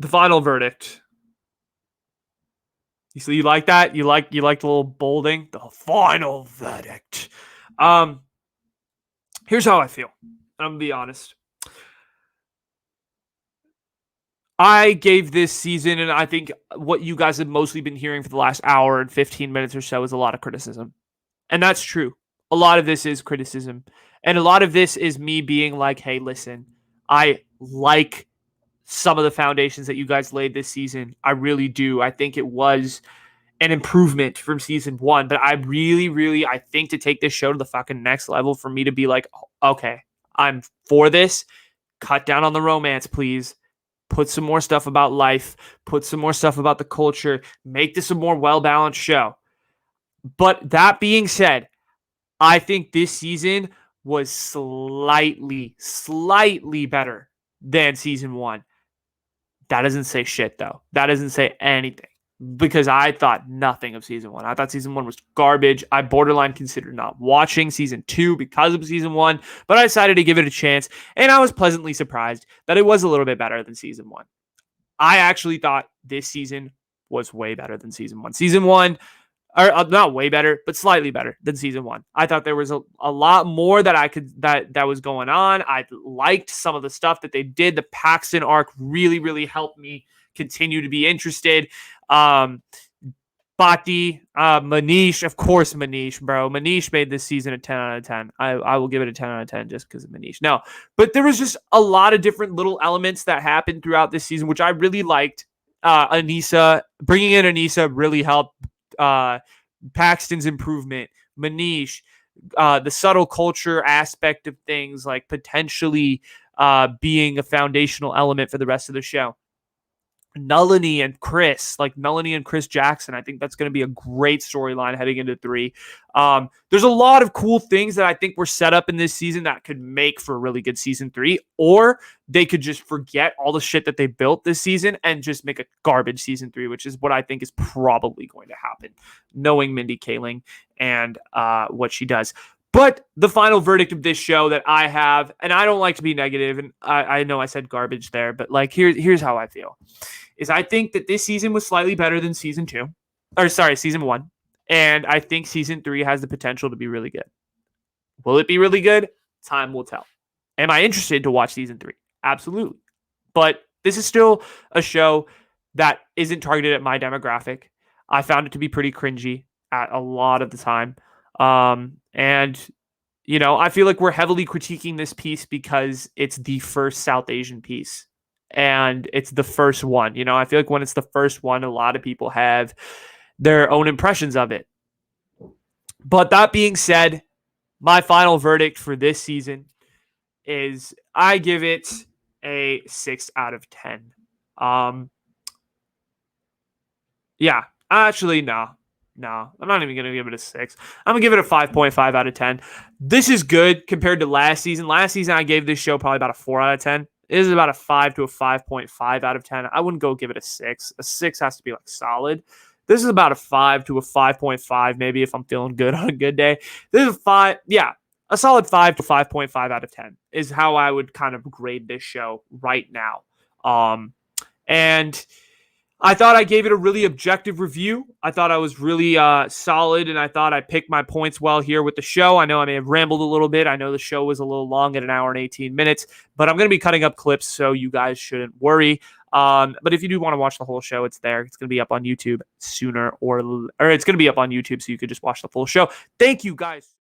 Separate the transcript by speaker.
Speaker 1: The final verdict. So you like that? You like the little bolding? The final verdict. Here's how I feel. I'm gonna be honest. I gave this season, and I think what you guys have mostly been hearing for the last hour and 15 minutes or so is a lot of criticism. And that's true. A lot of this is criticism. And a lot of this is me being like, hey, listen, I like some of the foundations that you guys laid this season. I really do. I think it was an improvement from season one. But I really, I think to take this show to the fucking next level, for me to be like, okay, I'm for this. Cut down on the romance, please. Put some more stuff about life. Put some more stuff about the culture. Make this a more well-balanced show. But that being said, I think this season was slightly better than season one. That doesn't say shit, though. That doesn't say anything, because I thought nothing of season one. I thought season one was garbage. I borderline considered not watching season two because of season one, but I decided to give it a chance, and I was pleasantly surprised that it was a little bit better than season one. I actually thought this season was way better than season one. Season one, or not way better, but slightly better than season one. I thought there was a lot more that was going on. I liked some of the stuff that they did. The Paxton arc really helped me continue to be interested. Bhakti, Manish, of course, Manish, bro. Manish made this season a 10 out of 10. I will give it a 10 out of 10 just because of Manish. No, but there was just a lot of different little elements that happened throughout this season, which I really liked. Anissa, bringing in Anissa really helped. Paxton's improvement, Manish, the subtle culture aspect of things, like potentially being a foundational element for the rest of the show. Nalini and Chris Jackson. I think that's going to be a great storyline heading into 3. There's a lot of cool things that I think were set up in this season that could make for a really good season 3, or they could just forget all the shit that they built this season and just make a garbage season 3, which is what I think is probably going to happen, knowing Mindy Kaling and what she does. But the final verdict of this show that I have, and I don't like to be negative, and I know I said garbage there, but like here's how I feel, is I think that this season was slightly better than season 1. And I think season 3 has the potential to be really good. Will it be really good? Time will tell. Am I interested to watch season 3? Absolutely. But this is still a show that isn't targeted at my demographic. I found it to be pretty cringy at a lot of the time. And, you know, I feel like we're heavily critiquing this piece because it's the first South Asian piece. And it's the first one. You know, I feel like when it's the first one, a lot of people have their own impressions of it. But that being said, my final verdict for this season is I give it a 6 out of 10. Yeah, actually, no, I'm not even going to give it a 6. I'm going to give it a 5.5 out of 10. This is good compared to last season. Last season, I gave this show probably about a 4 out of 10. It is about a 5 to a 5.5 out of 10. I wouldn't go give it a 6. A 6 has to be like solid. This is about a 5 to a 5.5, maybe if I'm feeling good on a good day. This is a 5. Yeah, a solid 5 to 5.5 out of 10 is how I would kind of grade this show right now. And I thought I gave it a really objective review. I thought I was really solid, and I thought I picked my points well here with the show. I know I may have rambled a little bit. I know the show was a little long at 1 hour and 18 minutes, but I'm going to be cutting up clips, so you guys shouldn't worry. But if you do want to watch the whole show, it's there. It's going to be up on YouTube sooner, or it's going to be up on YouTube, so you could just watch the full show. Thank you, guys.